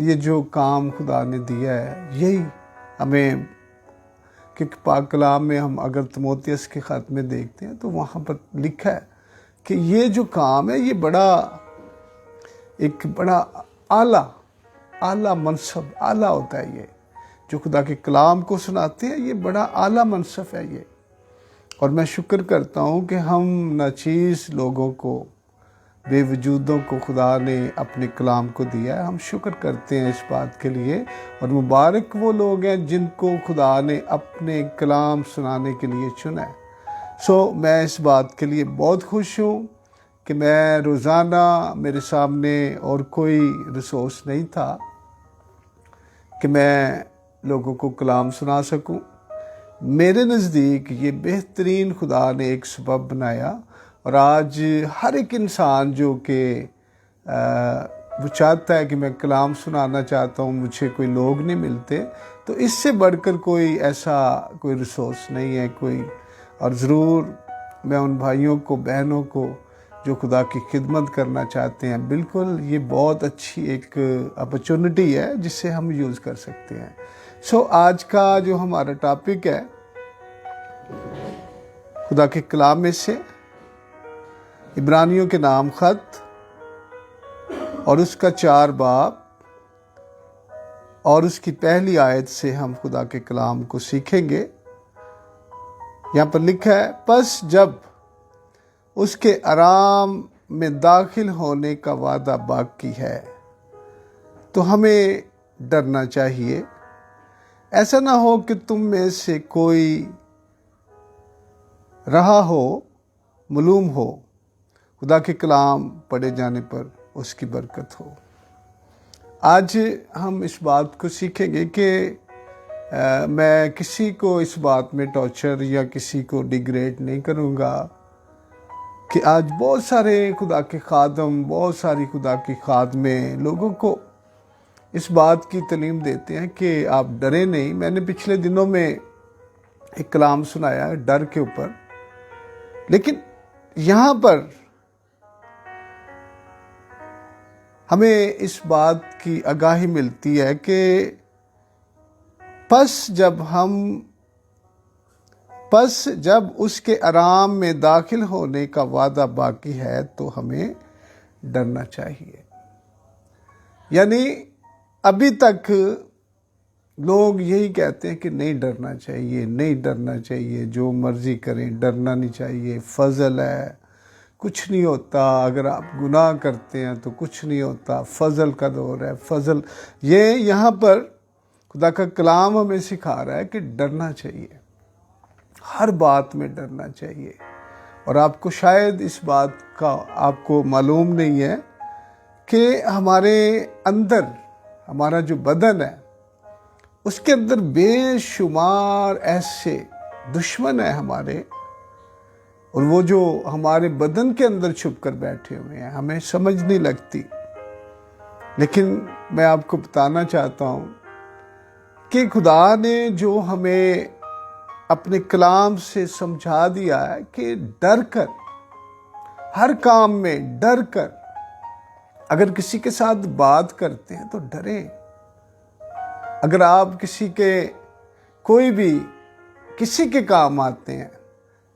یہ جو کام خدا نے دیا ہے یہی ہمیں، کیونکہ پاک کلام میں ہم اگر تیموتھیوس کے خط میں دیکھتے ہیں تو وہاں پر لکھا ہے کہ یہ جو کام ہے یہ ایک بڑا اعلیٰ منصب، اعلیٰ ہوتا ہے۔ یہ جو خدا کے کلام کو سناتے ہیں یہ بڑا اعلیٰ منصب ہے یہ۔ اور میں شکر کرتا ہوں کہ ہم ناچیز لوگوں کو، بے وجودوں کو خدا نے اپنے کلام کو دیا ہے۔ ہم شکر کرتے ہیں اس بات کے لیے، اور مبارک وہ لوگ ہیں جن کو خدا نے اپنے کلام سنانے کے لیے چنا ہے۔ میں اس بات کے لیے بہت خوش ہوں کہ میں روزانہ، میرے سامنے اور کوئی ریسورس نہیں تھا کہ میں لوگوں کو کلام سنا سکوں۔ میرے نزدیک یہ بہترین خدا نے ایک سبب بنایا، اور آج ہر ایک انسان جو کہ وہ چاہتا ہے کہ میں کلام سنانا چاہتا ہوں، مجھے کوئی لوگ نہیں ملتے، تو اس سے بڑھ کر کوئی ایسا کوئی ریسورس نہیں ہے کوئی۔ اور ضرور میں ان بھائیوں کو، بہنوں کو جو خدا کی خدمت کرنا چاہتے ہیں، بالکل یہ بہت اچھی ایک اپرچونٹی ہے جسے ہم یوز کر سکتے ہیں۔ آج کا جو ہمارا ٹاپک ہے خدا کے کلام میں سے عبرانیوں کے نام خط اور اس کا 4 باب اور اس کی پہلی آیت سے ہم خدا کے کلام کو سیکھیں گے۔ یہاں پر لکھا ہے، پس جب اس کے آرام میں داخل ہونے کا وعدہ باقی ہے تو ہمیں ڈرنا چاہیے۔ ایسا نہ ہو کہ تم میں سے کوئی رہا ہو، معلوم ہو خدا کے کلام پڑھے جانے پر اس کی برکت ہو۔ آج ہم اس بات کو سیکھیں گے کہ میں کسی کو اس بات میں ٹارچر یا کسی کو ڈیگریڈ نہیں کروں گا کہ آج بہت سارے خدا کے خادم، بہت ساری خدا کی خادمیں لوگوں کو اس بات کی تعلیم دیتے ہیں کہ آپ ڈریں نہیں۔ میں نے پچھلے دنوں میں ایک کلام سنایا ہے ڈر کے اوپر، لیکن یہاں پر ہمیں اس بات کی آگاہی ملتی ہے کہ پس جب اس کے آرام میں داخل ہونے کا وعدہ باقی ہے تو ہمیں ڈرنا چاہیے۔ یعنی ابھی تک لوگ یہی کہتے ہیں کہ نہیں ڈرنا چاہیے، نہیں ڈرنا چاہیے، جو مرضی کریں، ڈرنا نہیں چاہیے، فضل ہے، کچھ نہیں ہوتا، اگر آپ گناہ کرتے ہیں تو کچھ نہیں ہوتا، فضل کا دور ہے، فضل۔ یہاں پر خدا کا کلام ہمیں سکھا رہا ہے کہ ڈرنا چاہیے، ہر بات میں ڈرنا چاہیے۔ اور آپ کو شاید اس بات کا آپ کو معلوم نہیں ہے کہ ہمارے اندر، ہمارا جو بدن ہے اس کے اندر بے شمار ایسے دشمن ہیں ہمارے، اور وہ جو ہمارے بدن کے اندر چھپ کر بیٹھے ہوئے ہیں، ہمیں سمجھ نہیں لگتی۔ لیکن میں آپ کو بتانا چاہتا ہوں کہ خدا نے جو ہمیں اپنے کلام سے سمجھا دیا ہے کہ ڈر کر، ہر کام میں ڈر کر، اگر کسی کے ساتھ بات کرتے ہیں تو ڈریں۔ اگر آپ کسی کے کام آتے ہیں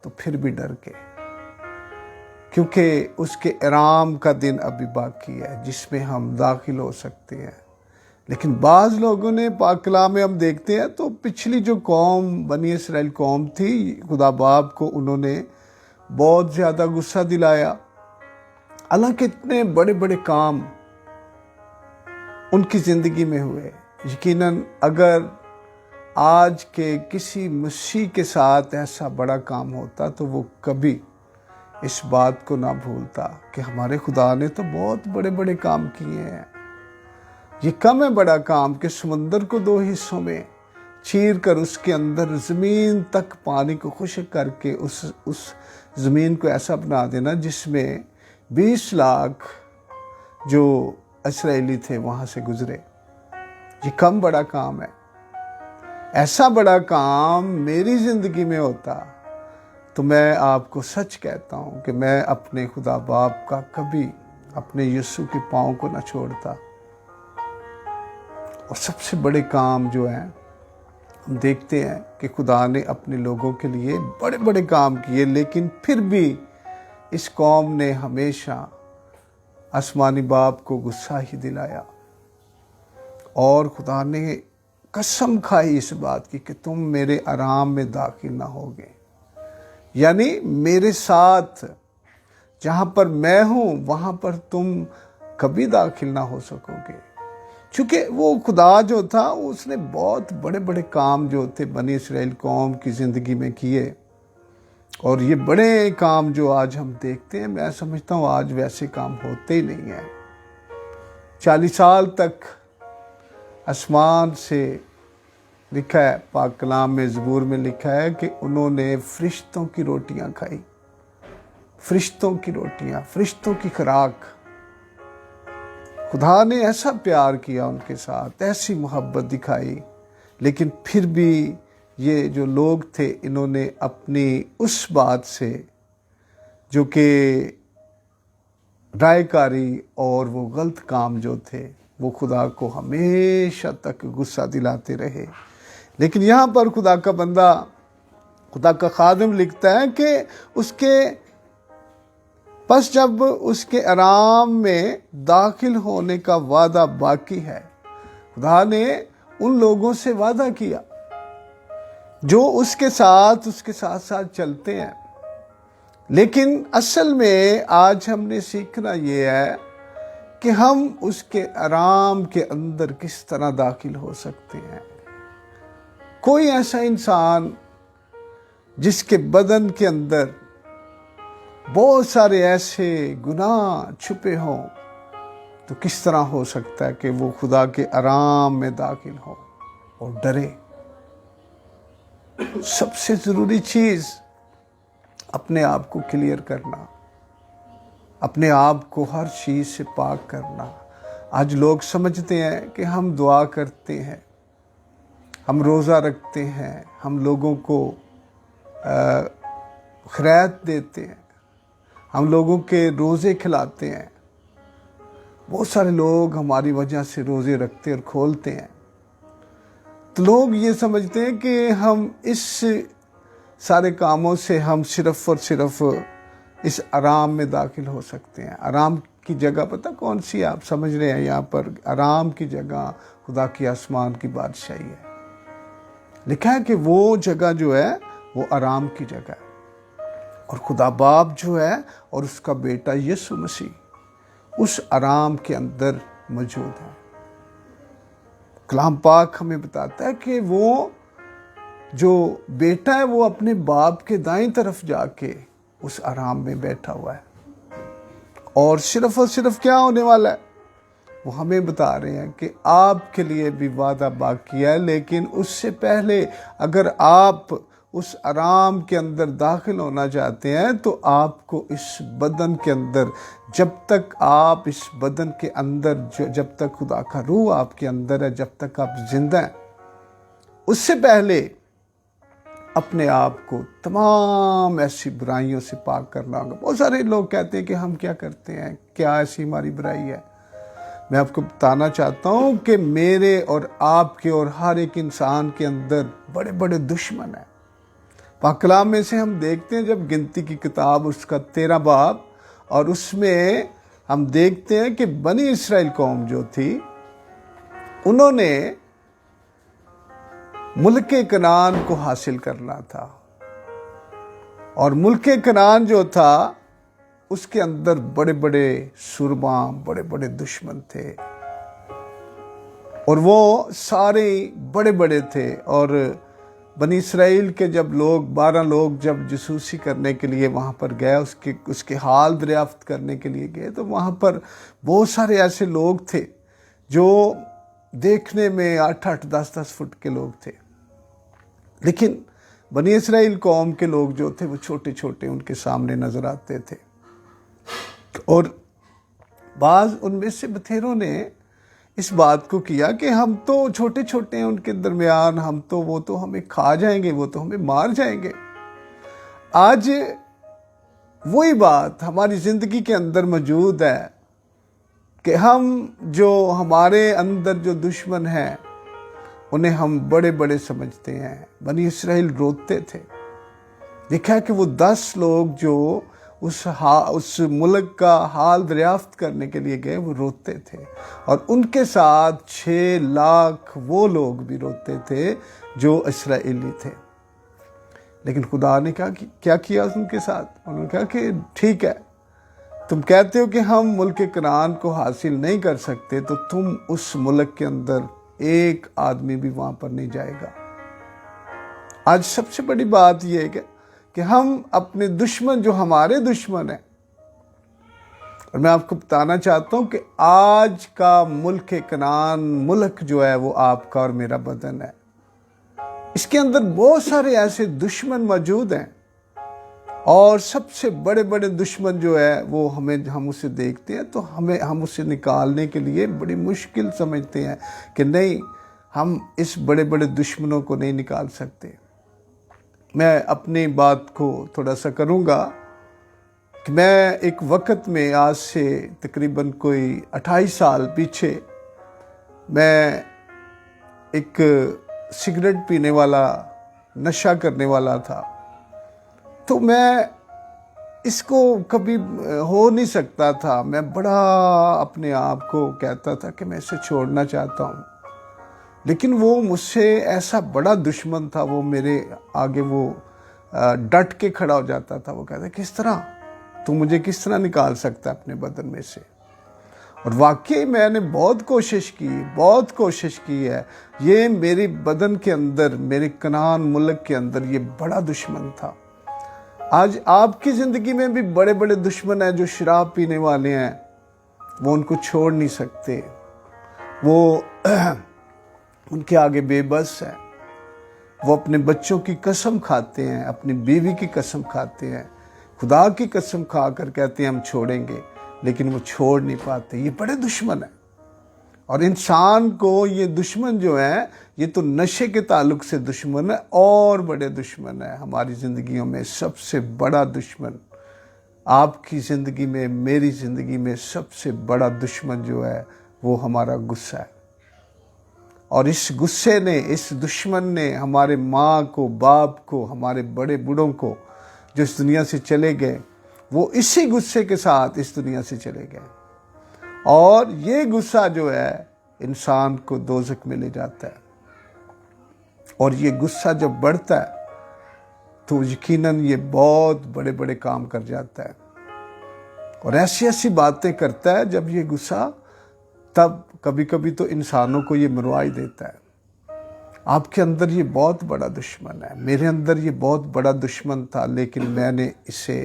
تو پھر بھی ڈر کے، کیونکہ اس کے آرام کا دن ابھی باقی ہے جس میں ہم داخل ہو سکتے ہیں۔ لیکن بعض لوگوں نے پاک کلام میں ہم دیکھتے ہیں تو پچھلی جو قوم بنی اسرائیل قوم تھی، خدا باپ کو انہوں نے بہت زیادہ غصہ دلایا، حالانکہ اتنے بڑے بڑے کام ان کی زندگی میں ہوئے۔ یقیناً اگر آج کے کسی مسیح کے ساتھ ایسا بڑا کام ہوتا تو وہ کبھی اس بات کو نہ بھولتا کہ ہمارے خدا نے تو بہت بڑے بڑے کام کیے ہیں۔ یہ کم ہے بڑا کام کہ سمندر کو 2 حصوں میں چیر کر اس کے اندر زمین تک پانی کو خشک کر کے اس زمین کو ایسا بنا دینا جس میں 20 لاکھ جو اسرائیلی تھے وہاں سے گزرے۔ یہ کم بڑا کام ہے۔ ایسا بڑا کام میری زندگی میں ہوتا تو میں آپ کو سچ کہتا ہوں کہ میں اپنے خدا باپ کا کبھی اپنے یسوع کے پاؤں کو نہ چھوڑتا۔ اور سب سے بڑے کام جو ہیں ہم دیکھتے ہیں کہ خدا نے اپنے لوگوں کے لیے بڑے بڑے کام کیے، لیکن پھر بھی اس قوم نے ہمیشہ آسمانی باپ کو غصہ ہی دلایا، اور خدا نے قسم کھائی اس بات کی کہ تم میرے آرام میں داخل نہ ہوگے، یعنی میرے ساتھ جہاں پر میں ہوں وہاں پر تم کبھی داخل نہ ہو سکو گے۔ چونکہ وہ خدا جو تھا اس نے بہت بڑے بڑے کام جو تھے بنی اسرائیل قوم کی زندگی میں کیے، اور یہ بڑے کام جو آج ہم دیکھتے ہیں، میں سمجھتا ہوں آج ویسے کام ہوتے ہی نہیں ہیں۔ 40 سال تک آسمان سے لکھا ہے، پاک کلام میں زبور میں لکھا ہے کہ انہوں نے فرشتوں کی روٹیاں کھائی، فرشتوں کی روٹیاں، فرشتوں کی خوراک۔ خدا نے ایسا پیار کیا ان کے ساتھ، ایسی محبت دکھائی، لیکن پھر بھی یہ جو لوگ تھے انہوں نے اپنی اس بات سے جو کہ رائے کاری اور وہ غلط کام جو تھے وہ خدا کو ہمیشہ تک غصہ دلاتے رہے۔ لیکن یہاں پر خدا کا بندہ، خدا کا خادم لکھتا ہے کہ اس کے پس جب اس کے آرام میں داخل ہونے کا وعدہ باقی ہے، خدا نے ان لوگوں سے وعدہ کیا جو اس کے ساتھ ساتھ چلتے ہیں۔ لیکن اصل میں آج ہم نے سیکھنا یہ ہے کہ ہم اس کے آرام کے اندر کس طرح داخل ہو سکتے ہیں۔ کوئی ایسا انسان جس کے بدن کے اندر بہت سارے ایسے گناہ چھپے ہوں تو کس طرح ہو سکتا ہے کہ وہ خدا کے آرام میں داخل ہو اور ڈرے؟ سب سے ضروری چیز اپنے آپ کو کلیئر کرنا، اپنے آپ کو ہر چیز سے پاک کرنا۔ آج لوگ سمجھتے ہیں کہ ہم دعا کرتے ہیں، ہم روزہ رکھتے ہیں، ہم لوگوں کو خیرات دیتے ہیں، ہم لوگوں کے روزے کھلاتے ہیں۔ بہت سارے لوگ ہماری وجہ سے روزے رکھتے اور کھولتے ہیں، تو لوگ یہ سمجھتے ہیں کہ ہم اس سارے کاموں سے ہم صرف اور صرف اس آرام میں داخل ہو سکتے ہیں۔ آرام کی جگہ پتہ کون سی ہے؟ آپ سمجھ رہے ہیں یہاں پر آرام کی جگہ خدا کی آسمان کی بادشاہی ہے۔ لکھا ہے کہ وہ جگہ جو ہے وہ آرام کی جگہ ہے، اور خدا باپ جو ہے اور اس کا بیٹا یسوع مسیح اس آرام کے اندر موجود ہے۔ کلام پاک ہمیں بتاتا ہے کہ وہ جو بیٹا ہے وہ اپنے باپ کے دائیں طرف جا کے اس آرام میں بیٹھا ہوا ہے، اور صرف کیا ہونے والا ہے؟ وہ ہمیں بتا رہے ہیں کہ آپ کے لیے بھی وعدہ باقی ہے، لیکن اس سے پہلے اگر آپ اس آرام کے اندر داخل ہونا چاہتے ہیں تو آپ کو اس بدن کے اندر، جب تک آپ اس بدن کے اندر، جب تک خدا کا روح آپ کے اندر ہے، جب تک آپ زندہ ہیں، اس سے پہلے اپنے آپ کو تمام ایسی برائیوں سے پاک کرنا ہوگا۔ بہت سارے لوگ کہتے ہیں کہ ہم کیا کرتے ہیں، کیا ایسی ہماری برائی ہے؟ میں آپ کو بتانا چاہتا ہوں کہ میرے اور آپ کے اور ہر ایک انسان کے اندر بڑے بڑے دشمن ہیں۔ پاک کلام میں سے ہم دیکھتے ہیں جب گنتی کی کتاب اس کا 13 باب، اور اس میں ہم دیکھتے ہیں کہ بنی اسرائیل قوم جو تھی انہوں نے ملک کنعان کو حاصل کرنا تھا، اور ملک کنعان جو تھا اس کے اندر بڑے بڑے سرما، بڑے بڑے دشمن تھے، اور وہ سارے بڑے بڑے تھے۔ اور بنی اسرائیل کے جب لوگ 12 لوگ جب جاسوسی کرنے کے لیے وہاں پر گئے، اس کے حال دریافت کرنے کے لیے گئے، تو وہاں پر بہت سارے ایسے لوگ تھے جو دیکھنے میں 8-8 10-10 فٹ کے لوگ تھے، لیکن بنی اسرائیل قوم کے لوگ جو تھے وہ چھوٹے چھوٹے ان کے سامنے نظر آتے تھے۔ اور بعض ان میں سے بتھیروں نے اس بات کو کیا کہ ہم تو چھوٹے چھوٹے ہیں ان کے درمیان، وہ تو ہمیں کھا جائیں گے، وہ تو ہمیں مار جائیں گے۔ آج وہی بات ہماری زندگی کے اندر موجود ہے کہ ہم جو ہمارے اندر جو دشمن ہیں انہیں ہم بڑے بڑے سمجھتے ہیں. بنی اسرائیل روتے تھے. دیکھا کہ وہ 10 لوگ جو اس ملک کا حال دریافت کرنے کے لیے گئے وہ روتے تھے، اور ان کے ساتھ 6 لاکھ وہ لوگ بھی روتے تھے جو اسرائیلی تھے. لیکن خدا نے کیا کیا ان کے ساتھ؟ انہوں نے کہا کہ ٹھیک ہے، تم کہتے ہو کہ ہم ملک کنعان کو حاصل نہیں کر سکتے، تو تم اس ملک کے اندر ایک آدمی بھی وہاں پر نہیں جائے گا. آج سب سے بڑی بات یہ ہے کہ ہم اپنے دشمن جو ہمارے دشمن ہیں، اور میں آپ کو بتانا چاہتا ہوں کہ آج کا ملک کنعان ملک جو ہے وہ آپ کا اور میرا بدن ہے. اس کے اندر بہت سارے ایسے دشمن موجود ہیں، اور سب سے بڑے بڑے دشمن جو ہے وہ ہم اسے دیکھتے ہیں تو ہم اسے نکالنے کے لیے بڑی مشکل سمجھتے ہیں کہ نہیں، ہم اس بڑے بڑے دشمنوں کو نہیں نکال سکتے. میں اپنی بات کو تھوڑا سا کروں گا کہ میں ایک وقت میں آج سے تقریباً کوئی 28 سال پیچھے میں ایک سگریٹ پینے والا، نشہ کرنے والا تھا. تو میں اس کو کبھی ہو نہیں سکتا تھا. میں بڑا اپنے آپ کو کہتا تھا کہ میں اسے چھوڑنا چاہتا ہوں، لیکن وہ مجھ سے ایسا بڑا دشمن تھا. وہ میرے آگے وہ ڈٹ کے کھڑا ہو جاتا تھا. وہ کہتا کس طرح تو مجھے کس طرح نکال سکتا ہے اپنے بدن میں سے؟ اور واقعی میں نے بہت کوشش کی ہے. یہ میری بدن کے اندر، میرے کنعان ملک کے اندر یہ بڑا دشمن تھا. آج آپ کی زندگی میں بھی بڑے بڑے دشمن ہیں جو شراب پینے والے ہیں. وہ ان کو چھوڑ نہیں سکتے، وہ ان کے آگے بے بس ہیں. وہ اپنے بچوں کی قسم کھاتے ہیں، اپنی بیوی کی قسم کھاتے ہیں، خدا کی قسم کھا کر کہتے ہیں ہم چھوڑیں گے، لیکن وہ چھوڑ نہیں پاتے. یہ بڑے دشمن ہیں. اور انسان کو یہ دشمن جو ہیں، یہ تو نشے کے تعلق سے دشمن ہے، اور بڑے دشمن ہیں ہماری زندگیوں میں. سب سے بڑا دشمن آپ کی زندگی میں، میری زندگی میں سب سے بڑا دشمن جو ہے وہ ہمارا غصہ ہے. اور اس غصے نے، اس دشمن نے ہمارے ماں کو، باپ کو، ہمارے بڑے بوڑھوں کو جو اس دنیا سے چلے گئے، وہ اسی غصے کے ساتھ اس دنیا سے چلے گئے. اور یہ غصہ جو ہے انسان کو دوزخ میں لے جاتا ہے. اور یہ غصہ جب بڑھتا ہے تو یقیناً یہ بہت بڑے بڑے کام کر جاتا ہے، اور ایسی باتیں کرتا ہے جب یہ غصہ، تب کبھی کبھی تو انسانوں کو یہ مروا ہی دیتا ہے. آپ کے اندر یہ بہت بڑا دشمن ہے، میرے اندر یہ بہت بڑا دشمن تھا، لیکن میں نے اسے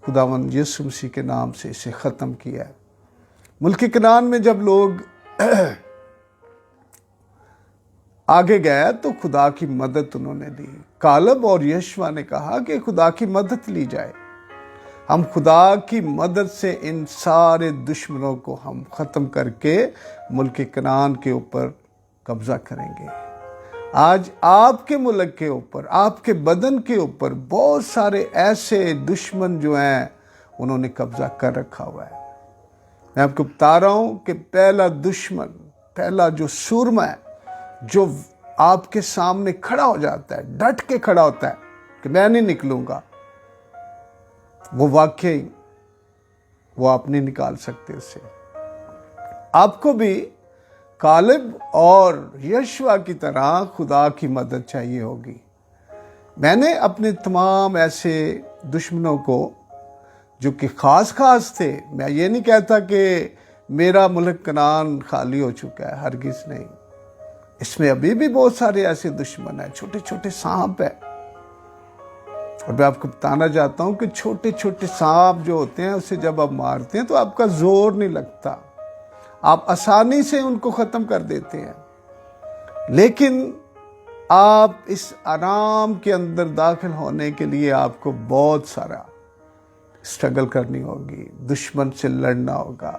خداوند یسوع مسیح کے نام سے اسے ختم کیا ہے. ملک کنعان میں جب لوگ آگے گئے تو خدا کی مدد انہوں نے لی. کالب اور یشوع نے کہا کہ خدا کی مدد لی جائے. ہم خدا کی مدد سے ان سارے دشمنوں کو ہم ختم کر کے ملک کنعان کے اوپر قبضہ کریں گے. آج آپ کے ملک کے اوپر، آپ کے بدن کے اوپر بہت سارے ایسے دشمن جو ہیں انہوں نے قبضہ کر رکھا ہوا ہے. میں آپ کو بتا رہا ہوں کہ پہلا دشمن، پہلا جو سورما ہے، جو آپ کے سامنے کھڑا ہو جاتا ہے، ڈٹ کے کھڑا ہوتا ہے کہ میں نہیں نکلوں گا، وہ واقعی وہ آپ نہیں نکال سکتے اسے. آپ کو بھی کالب اور یشوع کی طرح خدا کی مدد چاہیے ہوگی. میں نے اپنے تمام ایسے دشمنوں کو جو کہ خاص تھے، میں یہ نہیں کہتا کہ میرا ملک کنعان خالی ہو چکا ہے، ہرگز نہیں. اس میں ابھی بھی بہت سارے ایسے دشمن ہیں، چھوٹے چھوٹے سانپ ہیں. اور میں آپ کو بتانا چاہتا ہوں کہ چھوٹے چھوٹے سانپ جو ہوتے ہیں اسے جب آپ مارتے ہیں تو آپ کا زور نہیں لگتا، آپ آسانی سے ان کو ختم کر دیتے ہیں. لیکن آپ اس آرام کے اندر داخل ہونے کے لیے آپ کو بہت سارا اسٹرگل کرنی ہوگی، دشمن سے لڑنا ہوگا،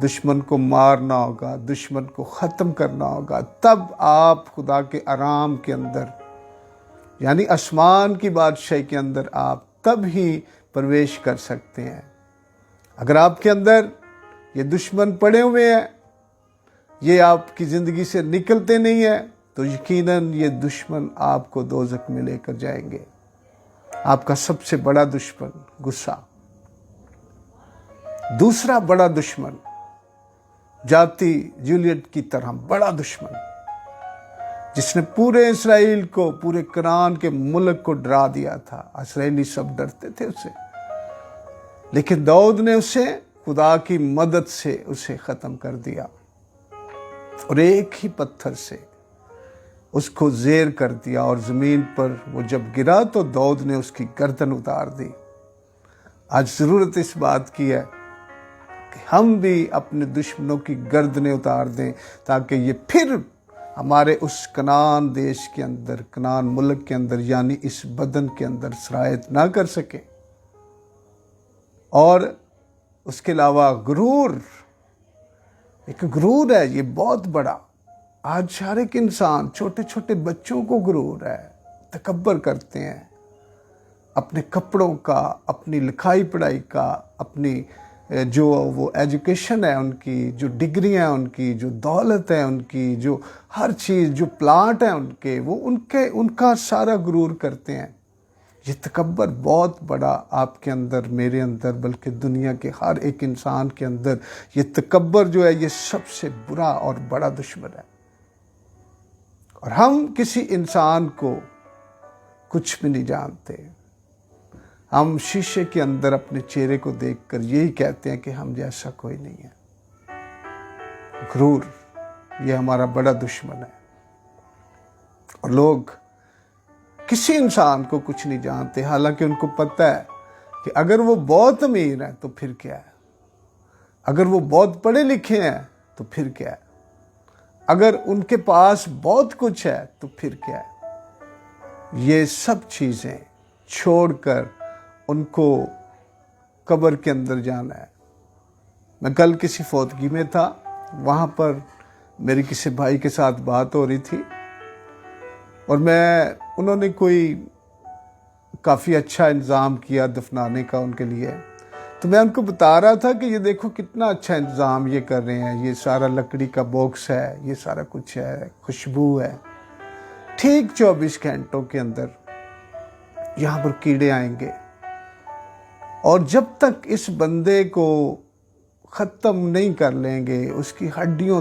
دشمن کو مارنا ہوگا، دشمن کو ختم کرنا ہوگا. تب آپ خدا کے آرام کے اندر، یعنی آسمان کی بادشاہی کے اندر آپ تب ہی پرویش کر سکتے ہیں. اگر آپ کے اندر یہ دشمن پڑے ہوئے ہیں، یہ آپ کی زندگی سے نکلتے نہیں ہیں، تو یقیناً یہ دشمن آپ کو دوزخ میں لے کر جائیں گے۔ آپ کا سب سے بڑا دشمن غصہ، دوسرا بڑا دشمن جاتی جولیٹ کی طرح بڑا دشمن، جس نے پورے اسرائیل کو، پورے کنعان کے ملک کو ڈرا دیا تھا۔ اسرائیلی سب ڈرتے تھے اسے، لیکن داؤد نے اسے خدا کی مدد سے اسے ختم کر دیا، اور ایک ہی پتھر سے اس کو زیر کر دیا، اور زمین پر وہ جب گرا تو داؤد نے اس کی گردن اتار دی۔ آج ضرورت اس بات کی ہے کہ ہم بھی اپنے دشمنوں کی گردنیں اتار دیں، تاکہ یہ پھر ہمارے اس کنعان دیش کے اندر، کنعان ملک کے اندر، یعنی اس بدن کے اندر سرایت نہ کر سکیں۔ اور اس کے علاوہ غرور، ایک غرور ہے یہ بہت بڑا۔ آج ہر ایک انسان، چھوٹے چھوٹے بچوں کو غرور ہے، تکبر کرتے ہیں اپنے کپڑوں کا، اپنی لکھائی پڑھائی کا، اپنی جو وہ ایجوکیشن ہے ان کی، جو ڈگریاں ہیں ان کی، جو دولت ہے ان کی، جو ہر چیز، جو پلاٹ ہیں ان کے، وہ ان کا سارا غرور کرتے ہیں۔ یہ تکبر بہت بڑا آپ کے اندر، میرے اندر، بلکہ دنیا کے ہر ایک انسان کے اندر یہ تکبر جو ہے، یہ سب سے برا اور بڑا دشمن ہے۔ اور ہم کسی انسان کو کچھ بھی نہیں جانتے، ہم شیشے کے اندر اپنے چہرے کو دیکھ کر یہی کہتے ہیں کہ ہم جیسا کوئی نہیں ہے۔ غرور یہ ہمارا بڑا دشمن ہے، اور لوگ کسی انسان کو کچھ نہیں جانتے، حالانکہ ان کو پتہ ہے کہ اگر وہ بہت امیر ہیں تو پھر کیا ہے، اگر وہ بہت پڑھے لکھے ہیں تو پھر کیا ہے، اگر ان کے پاس بہت کچھ ہے تو پھر کیا ہے۔ یہ سب چیزیں چھوڑ کر ان کو قبر کے اندر جانا ہے۔ میں کل کسی فوتگی میں تھا، وہاں پر میری کسی بھائی کے ساتھ بات ہو رہی تھی، اور انہوں نے کوئی کافی اچھا انتظام کیا دفنانے کا ان کے لیے، تو میں ان کو بتا رہا تھا کہ یہ دیکھو کتنا اچھا انتظام یہ کر رہے ہیں، یہ سارا لکڑی کا باکس ہے، یہ سارا کچھ ہے، خوشبو ہے۔ ٹھیک 24 گھنٹوں کے اندر یہاں پر کیڑے آئیں گے، اور جب تک اس بندے کو ختم نہیں کر لیں گے، اس کی ہڈیوں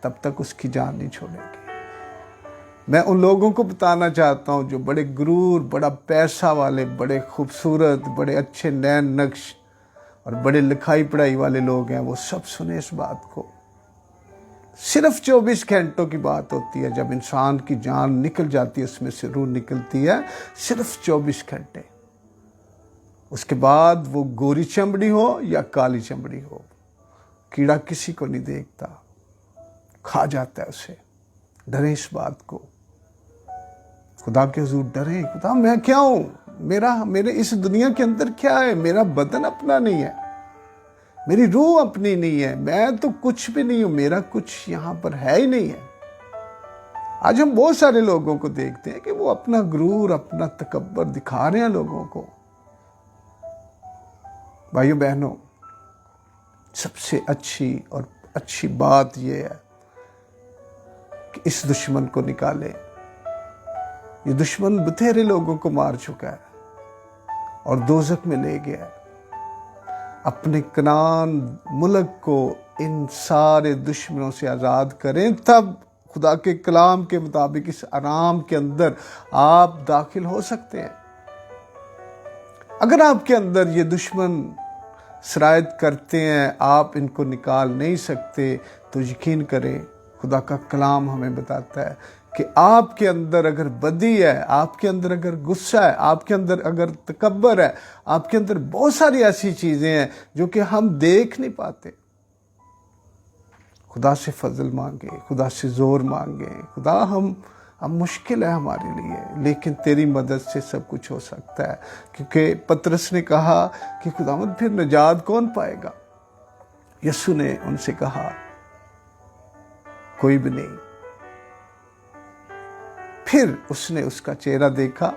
تب تک اس کی جان نہیں چھوڑیں گے۔ میں ان لوگوں کو بتانا چاہتا ہوں جو بڑے غرور، بڑا پیسہ والے، بڑے خوبصورت، بڑے اچھے نین نقش اور بڑے لکھائی پڑھائی والے لوگ ہیں، وہ سب سنیں اس بات کو۔ صرف 24 گھنٹوں کی بات ہوتی ہے، جب انسان کی جان نکل جاتی ہے، اس میں سے روح نکلتی ہے، صرف 24 گھنٹے۔ اس کے بعد وہ گوری چمڑی ہو یا کالی چمڑی ہو، کیڑا کسی کو نہیں دیکھتا، کھا جاتا ہے اسے۔ ڈریں اس بات کو، خدا کے حضور ڈریں۔ خدا میں کیا ہوں، میرے اس دنیا کے اندر کیا ہے؟ میرا بدن اپنا نہیں ہے، میری روح اپنی نہیں ہے، میں تو کچھ بھی نہیں ہوں، میرا کچھ یہاں پر ہے ہی نہیں ہے۔ آج ہم بہت سارے لوگوں کو دیکھتے ہیں کہ وہ اپنا غرور، اپنا تکبر دکھا رہے ہیں لوگوں کو۔ بھائیو بہنوں، سب سے اچھی بات یہ ہے کہ اس دشمن کو نکالے۔ یہ دشمن بتھیرے لوگوں کو مار چکا ہے اور دوزخ میں لے گیا ہے۔ اپنے کنعان ملک کو ان سارے دشمنوں سے آزاد کریں، تب خدا کے کلام کے مطابق اس آرام کے اندر آپ داخل ہو سکتے ہیں۔ اگر آپ کے اندر یہ دشمن سرایت کرتے ہیں، آپ ان کو نکال نہیں سکتے، تو یقین کریں خدا کا کلام ہمیں بتاتا ہے کہ آپ کے اندر اگر بدی ہے، آپ کے اندر اگر غصہ ہے، آپ کے اندر اگر تکبر ہے، آپ کے اندر بہت ساری ایسی چیزیں ہیں جو کہ ہم دیکھ نہیں پاتے، خدا سے فضل مانگے، خدا سے زور مانگے۔ خدا ہم مشکل ہے ہمارے لیے، لیکن تیری مدد سے سب کچھ ہو سکتا ہے، کیونکہ پطرس نے کہا کہ خداوند پھر نجات کون پائے گا؟ یسوع نے ان سے کہا کوئی بھی نہیں۔ پھر اس نے اس کا چہرہ دیکھا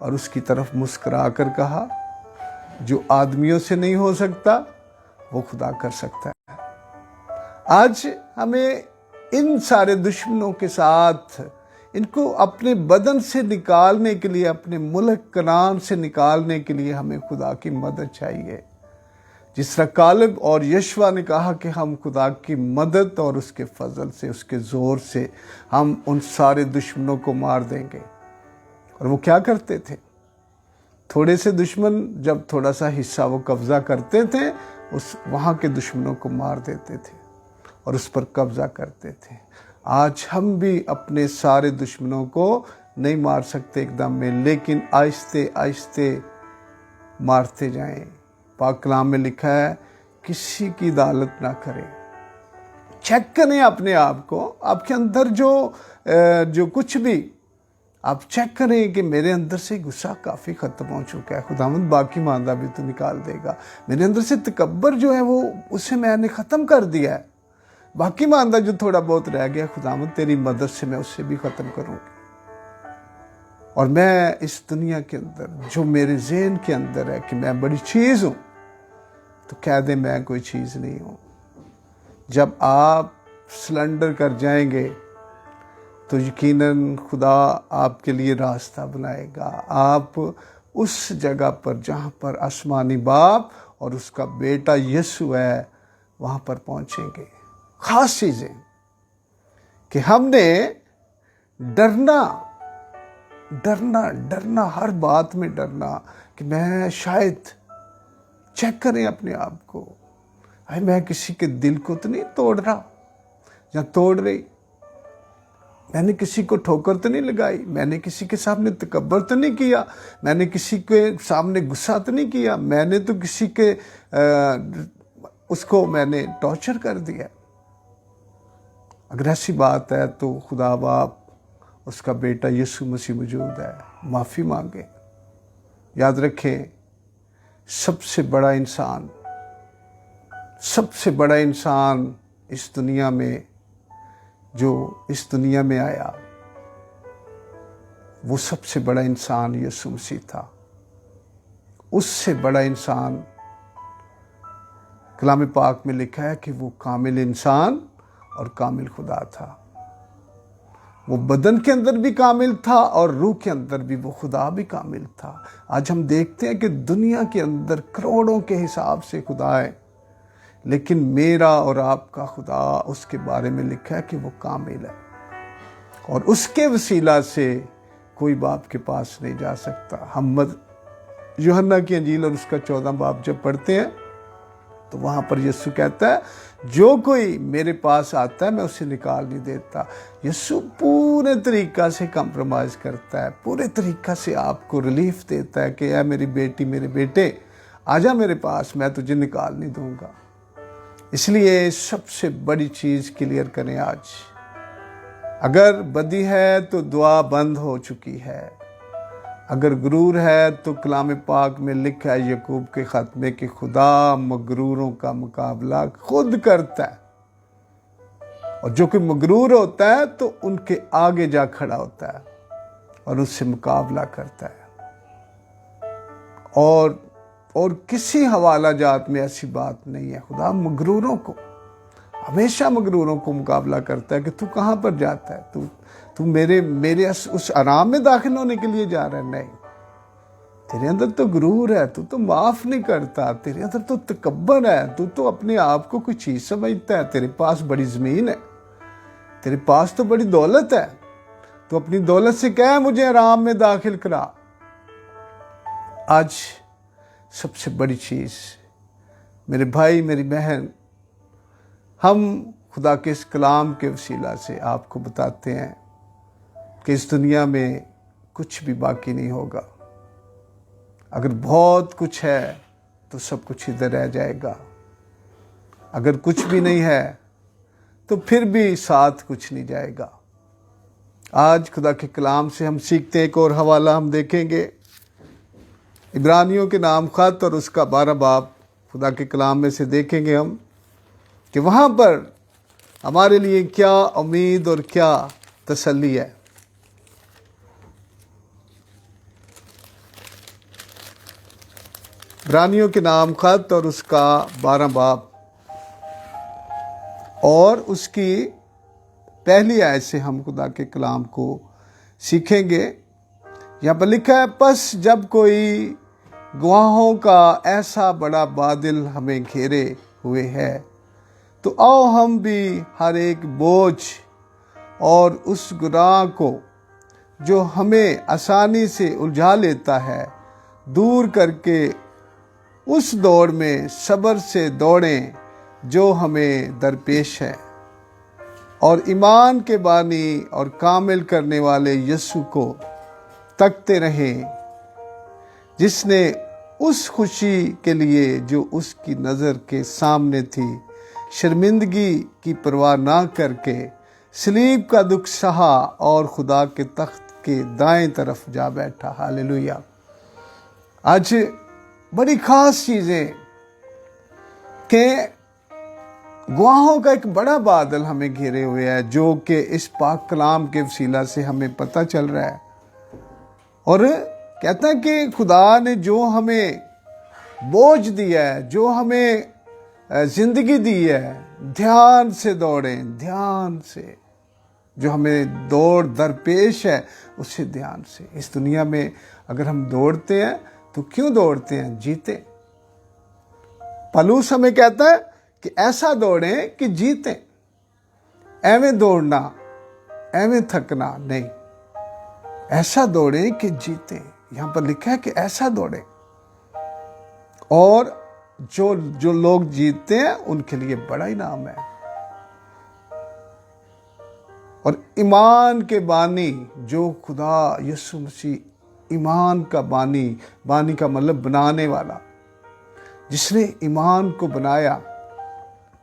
اور اس کی طرف مسکرا کر کہا جو آدمیوں سے نہیں ہو سکتا وہ خدا کر سکتا ہے۔ آج ہمیں ان سارے دشمنوں کے ساتھ ان کو اپنے بدن سے نکالنے کے لیے، اپنے ملک کنعان سے نکالنے کے لیے ہمیں خدا کی مدد چاہیے۔ جس طرح کالب اور یشوع نے کہا کہ ہم خدا کی مدد اور اس کے فضل سے، اس کے زور سے ہم ان سارے دشمنوں کو مار دیں گے۔ اور وہ کیا کرتے تھے؟ تھوڑے سے دشمن جب تھوڑا سا حصہ وہ قبضہ کرتے تھے، وہاں کے دشمنوں کو مار دیتے تھے اور اس پر قبضہ کرتے تھے۔ آج ہم بھی اپنے سارے دشمنوں کو نہیں مار سکتے ایک دم میں، لیکن آہستہ آہستہ مارتے جائیں۔ پاک کلام میں لکھا ہے کسی کی عدالت نہ کریں۔ چیک کریں اپنے آپ کو، آپ کے اندر جو کچھ بھی آپ چیک کریں کہ میرے اندر سے غصہ کافی ختم ہو چکا ہے، خداوند باقی ماندہ بھی تو نکال دے گا۔ میرے اندر سے تکبر جو ہے وہ اسے میں نے ختم کر دیا ہے، باقی ماندہ جو تھوڑا بہت رہ گیا خداوند تیری مدد سے میں اسے بھی ختم کروں گی۔ اور میں اس دنیا کے اندر جو میرے ذہن کے اندر ہے کہ میں بڑی چیز ہوں، تو کہہ دیں میں کوئی چیز نہیں ہوں۔ جب آپ سلنڈر کر جائیں گے تو یقیناً خدا آپ کے لیے راستہ بنائے گا۔ آپ اس جگہ پر جہاں پر آسمانی باپ اور اس کا بیٹا یسوع ہے وہاں پر پہنچیں گے۔ خاص چیزیں کہ ہم نے ڈرنا ہر بات میں ڈرنا کہ میں شاید، چیک کریں اپنے آپ کو، میں کسی کے دل کو تو نہیں توڑ رہا یا توڑ رہی، میں نے کسی کو ٹھوکر تو نہیں لگائی، میں نے کسی کے سامنے تکبر تو نہیں کیا، میں نے کسی کے سامنے غصہ تو نہیں کیا، میں نے تو کسی کے اس کو میں نے ٹارچر کر دیا۔ اگر ایسی بات ہے تو خدا باپ، اس کا بیٹا یسوع مسیح موجود ہے، معافی مانگے۔ یاد رکھیں سب سے بڑا انسان اس دنیا میں جو اس دنیا میں آیا، وہ سب سے بڑا انسان یسوع مسیح تھا۔ اس سے بڑا انسان کلام پاک میں لکھا ہے کہ وہ کامل انسان اور کامل خدا تھا۔ وہ بدن کے اندر بھی کامل تھا اور روح کے اندر بھی وہ خدا بھی کامل تھا۔ آج ہم دیکھتے ہیں کہ دنیا کے اندر کروڑوں کے حساب سے خدا ہے، لیکن میرا اور آپ کا خدا، اس کے بارے میں لکھا ہے کہ وہ کامل ہے، اور اس کے وسیلہ سے کوئی باپ کے پاس نہیں جا سکتا۔ ہم یوحنا کی انجیل اور اس کا 14 باب جب پڑھتے ہیں تو وہاں پر یسوع کہتا ہے جو کوئی میرے پاس آتا ہے میں اسے نکال نہیں دیتا۔ یسوع پورے طریقہ سے کمپرومائز کرتا ہے، پورے طریقہ سے آپ کو ریلیف دیتا ہے کہ اے میری بیٹی، میرے بیٹے، آجا میرے پاس، میں تجھے نکال نہیں دوں گا۔ اس لیے سب سے بڑی چیز کلیئر کریں آج، اگر بدی ہے تو دعا بند ہو چکی ہے، اگر غرور ہے تو کلام پاک میں لکھا ہے یعقوب کے خط میں کہ خدا مغروروں کا مقابلہ خود کرتا ہے، اور جو کوئی مغرور ہوتا ہے تو ان کے آگے جا کھڑا ہوتا ہے اور اس سے مقابلہ کرتا ہے۔ اور کسی حوالہ جات میں ایسی بات نہیں ہے۔ خدا مغروروں کو، ہمیشہ مغروروں کو مقابلہ کرتا ہے کہ تو کہاں پر جاتا ہے، تو میرے اس آرام میں داخل ہونے کے لیے جا رہا ہے؟ نہیں، تیرے اندر تو غرور ہے، تو معاف نہیں کرتا، تیرے اندر تو تکبر ہے، تو اپنے آپ کو کوئی چیز سمجھتا ہے، تیرے پاس بڑی زمین ہے، تیرے پاس تو بڑی دولت ہے، تو اپنی دولت سے کہہ مجھے آرام میں داخل کرا۔ آج سب سے بڑی چیز میرے بھائی، میری بہن، ہم خدا کے اس کلام کے وسیلہ سے آپ کو بتاتے ہیں کہ اس دنیا میں کچھ بھی باقی نہیں ہوگا۔ اگر بہت کچھ ہے تو سب کچھ ادھر رہ جائے گا، اگر کچھ بھی نہیں ہے تو پھر بھی ساتھ کچھ نہیں جائے گا۔ آج خدا کے کلام سے ہم سیکھتے ہیں، ایک اور حوالہ ہم دیکھیں گے، عبرانیوں کے نام خط اور اس کا 12 باب خدا کے کلام میں سے دیکھیں گے ہم کہ وہاں پر ہمارے لیے کیا امید اور کیا تسلی ہے۔ عبرانیوں کے نام خط اور اس کا 12 باب اور اس کی پہلی آیت سے ہم خدا کے کلام کو سیکھیں گے۔ یہاں پر لکھا ہے، پس جب کوئی گواہوں کا ایسا بڑا بادل ہمیں گھیرے ہوئے ہے تو آؤ ہم بھی ہر ایک بوجھ اور اس گناہ کو جو ہمیں آسانی سے الجھا لیتا ہے دور کر کے اس دوڑ میں صبر سے دوڑیں جو ہمیں درپیش ہے، اور ایمان کے بانی اور کامل کرنے والے یسوع کو تکتے رہیں، جس نے اس خوشی کے لیے جو اس کی نظر کے سامنے تھی شرمندگی کی پرواہ نہ کر کے صلیب کا دکھ سہا اور خدا کے تخت کے دائیں طرف جا بیٹھا۔ ہاللیلویہ۔ آج بڑی خاص چیزیں کہ گواہوں کا ایک بڑا بادل ہمیں گھیرے ہوئے ہے، جو کہ اس پاک کلام کے وسیلہ سے ہمیں پتہ چل رہا ہے، اور کہتا ہے کہ خدا نے جو ہمیں بوجھ دیا ہے، جو ہمیں زندگی دی ہے، دھیان سے دوڑیں، دھیان سے، جو ہمیں دوڑ درپیش ہے اسے دھیان سے۔ اس دنیا میں اگر ہم دوڑتے ہیں تو کیوں دوڑتے ہیں؟ جیتے۔ پالوس ہمیں کہتا ہے کہ ایسا دوڑیں کہ جیتیں، ایویں دوڑنا، ایویں تھکنا نہیں، ایسا دوڑیں کہ جیتیں۔ یہاں پر لکھا ہے کہ ایسا دوڑیں، اور جو لوگ جیتتے ہیں ان کے لیے بڑا انعام ہے۔ اور ایمان کے بانی جو خدا یسوع مسیح، ایمان کا بانی کا مطلب بنانے والا، جس نے ایمان کو بنایا،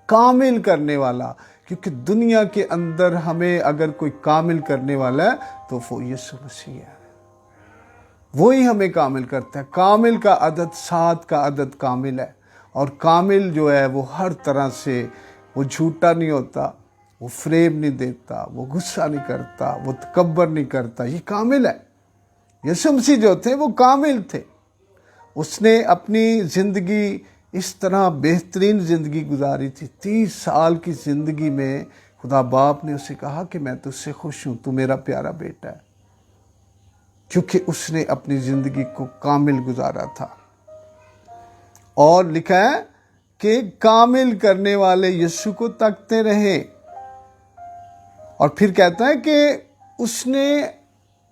کامل کرنے والا، کیونکہ دنیا کے اندر ہمیں اگر کوئی کامل کرنے والا ہے تو وہ یسوع مسیح ہے، وہی ہمیں کامل کرتا ہے۔ کامل کا عدد 7 کا عدد کامل ہے، اور کامل جو ہے وہ ہر طرح سے، وہ جھوٹا نہیں ہوتا، وہ فریب نہیں دیتا، وہ غصہ نہیں کرتا، وہ تکبر نہیں کرتا، یہ کامل ہے۔ یسوع مسیح جو تھے وہ کامل تھے، اس نے اپنی زندگی اس طرح بہترین زندگی گزاری تھی۔ 30 سال کی زندگی میں خدا باپ نے اسے کہا کہ میں تجھ سے خوش ہوں، تو میرا پیارا بیٹا ہے، کیونکہ اس نے اپنی زندگی کو کامل گزارا تھا۔ اور لکھا ہے کہ کامل کرنے والے یسوع کو تکتے رہے، اور پھر کہتا ہے کہ اس نے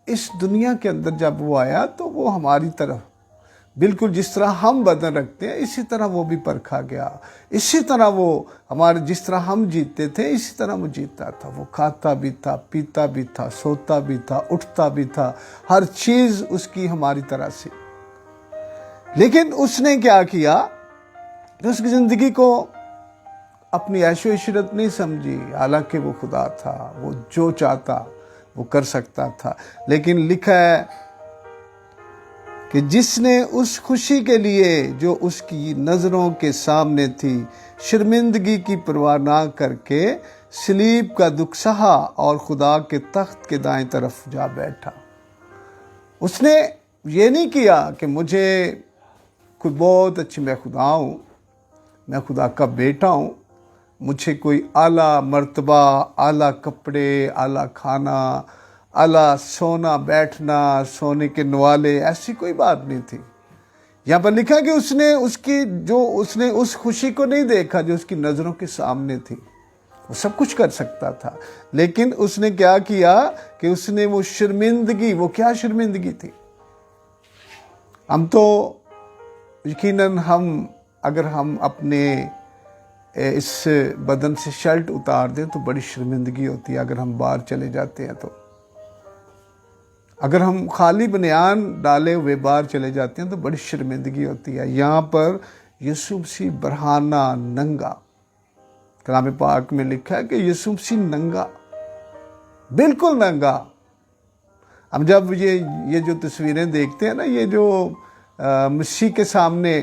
اس دنیا کے اندر جب وہ آیا تو وہ ہماری طرف بالکل جس طرح ہم بدن رکھتے ہیں اسی طرح وہ بھی پرکھا گیا، اسی طرح وہ ہمارے جس طرح ہم جیتے تھے اسی طرح وہ جیتا تھا۔ وہ کھاتا بھی تھا، پیتا بھی تھا، سوتا بھی تھا، اٹھتا بھی تھا، ہر چیز اس کی ہماری طرح سے۔ لیکن اس نے کیا کیا کہ اس کی زندگی کو اپنی عیش و عشرت نہیں سمجھی، حالانکہ وہ خدا تھا، وہ جو چاہتا وہ کر سکتا تھا۔ لیکن لکھا ہے کہ جس نے اس خوشی کے لیے جو اس کی نظروں کے سامنے تھی شرمندگی کی پرواہ نہ کر کے صلیب کا دکھ سہا اور خدا کے تخت کے دائیں طرف جا بیٹھا۔ اس نے یہ نہیں کیا کہ مجھے کوئی بہت اچھی، میں خدا ہوں، میں خدا کا بیٹا ہوں، مجھے کوئی اعلیٰ مرتبہ، اعلیٰ کپڑے، اعلیٰ کھانا، اعلیٰ سونا بیٹھنا، سونے کے نوالے، ایسی کوئی بات نہیں تھی۔ یہاں پر لکھا کہ اس نے اس خوشی کو نہیں دیکھا جو اس کی نظروں کے سامنے تھی۔ وہ سب کچھ کر سکتا تھا، لیکن اس نے کیا کیا کہ اس نے وہ شرمندگی، وہ کیا شرمندگی تھی؟ ہم تو یقیناً اگر ہم اپنے اس بدن سے شرٹ اتار دیں تو بڑی شرمندگی ہوتی ہے۔ اگر ہم باہر چلے جاتے ہیں تو، اگر ہم خالی بنیان ڈالے ہوئے باہر چلے جاتے ہیں تو بڑی شرمندگی ہوتی ہے۔ یہاں پر یسوع مسیح برہانہ ننگا، کلام پاک میں لکھا ہے کہ یسوع مسیح ننگا، بالکل ننگا۔ ہم جب یہ جو تصویریں دیکھتے ہیں نا، یہ جو مسیح کے سامنے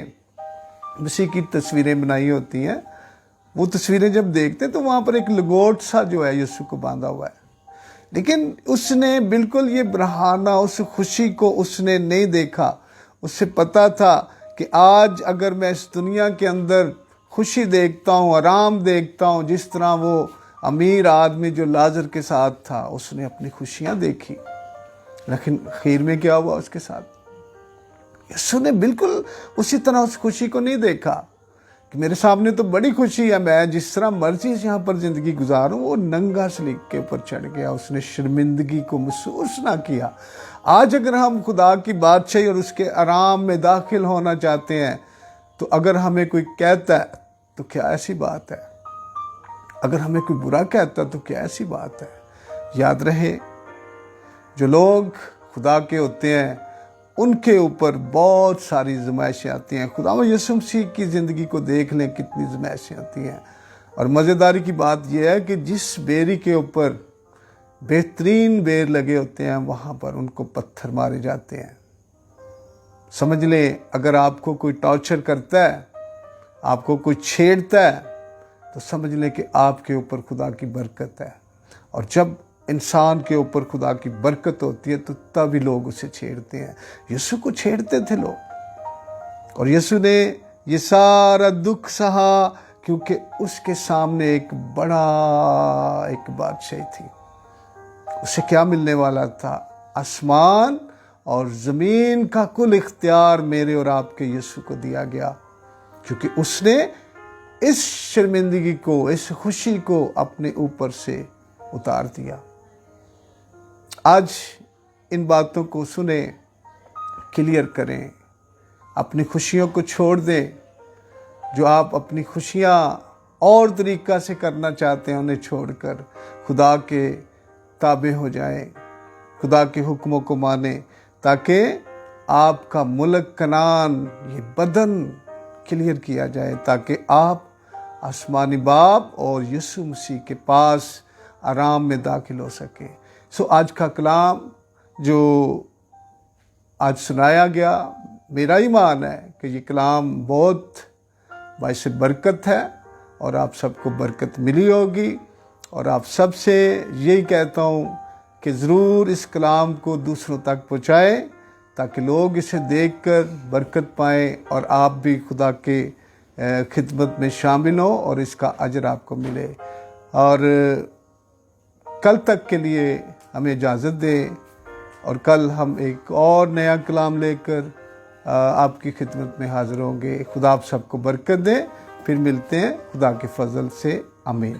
مسیح کی تصویریں بنائی ہوتی ہیں، وہ تصویریں جب دیکھتے ہیں تو وہاں پر ایک لگوٹ سا جو ہے یسوع کو باندھا ہوا ہے، لیکن اس نے بالکل یہ برہانہ، اس خوشی کو اس نے نہیں دیکھا۔ اس سے پتا تھا کہ آج اگر میں اس دنیا کے اندر خوشی دیکھتا ہوں، آرام دیکھتا ہوں، جس طرح وہ امیر آدمی جو لازر کے ساتھ تھا اس نے اپنی خوشیاں دیکھی، لیکن خیر میں کیا ہوا اس کے ساتھ؟ یسوع نے بالکل اسی طرح اس خوشی کو نہیں دیکھا کہ میرے سامنے تو بڑی خوشی ہے، میں جس طرح مرضی سے یہاں پر زندگی گزاروں۔ وہ ننگا سلیب کے اوپر چڑھ گیا، اس نے شرمندگی کو محسوس نہ کیا۔ آج اگر ہم خدا کی بادشاہی اور اس کے آرام میں داخل ہونا چاہتے ہیں تو اگر ہمیں کوئی کہتا ہے تو کیا ایسی بات ہے، اگر ہمیں کوئی برا کہتا ہے تو کیا ایسی بات ہے۔ یاد رہے، جو لوگ خدا کے ہوتے ہیں ان کے اوپر بہت ساری زمائشیں آتی ہیں۔ خدا یسوع مسیح کی زندگی کو دیکھ لیں، کتنی زمائشیں آتی ہیں۔ اور مزیداری کی بات یہ ہے کہ جس بیری کے اوپر بہترین بیر لگے ہوتے ہیں وہاں پر ان کو پتھر مارے جاتے ہیں۔ سمجھ لیں، اگر آپ کو کوئی ٹارچر کرتا ہے، آپ کو کوئی چھیڑتا ہے، تو سمجھ لیں کہ آپ کے اوپر خدا کی برکت ہے۔ اور جب انسان کے اوپر خدا کی برکت ہوتی ہے تو تبھی لوگ اسے چھیڑتے ہیں۔ یسوع کو چھیڑتے تھے لوگ، اور یسوع نے یہ سارا دکھ سہا کیونکہ اس کے سامنے ایک بادشاہی تھی۔ اسے کیا ملنے والا تھا؟ آسمان اور زمین کا کل اختیار میرے اور آپ کے یسوع کو دیا گیا، کیونکہ اس نے اس شرمندگی کو، اس خوشی کو اپنے اوپر سے اتار دیا۔ آج ان باتوں کو سنیں، کلیئر کریں، اپنی خوشیوں کو چھوڑ دیں۔ جو آپ اپنی خوشیاں اور طریقہ سے کرنا چاہتے ہیں انہیں چھوڑ کر خدا کے تابع ہو جائیں، خدا کے حکموں کو مانیں، تاکہ آپ کا ملک کنعان، یہ بدن کلیئر کیا جائے، تاکہ آپ آسمانی باپ اور یسوع مسیح کے پاس آرام میں داخل ہو سکیں۔ آج کا کلام جو آج سنایا گیا، میرا ایمان ہے کہ یہ کلام بہت باعث برکت ہے اور آپ سب کو برکت ملی ہوگی۔ اور آپ سب سے یہی کہتا ہوں کہ ضرور اس کلام کو دوسروں تک پہنچائیں تاکہ لوگ اسے دیکھ کر برکت پائیں اور آپ بھی خدا کے خدمت میں شامل ہوں اور اس کا اجر آپ کو ملے۔ اور کل تک کے لیے ہمیں اجازت دیں، اور کل ہم ایک اور نیا کلام لے کر آپ کی خدمت میں حاضر ہوں گے۔ خدا آپ سب کو برکت دے، پھر ملتے ہیں خدا کے فضل سے، آمین۔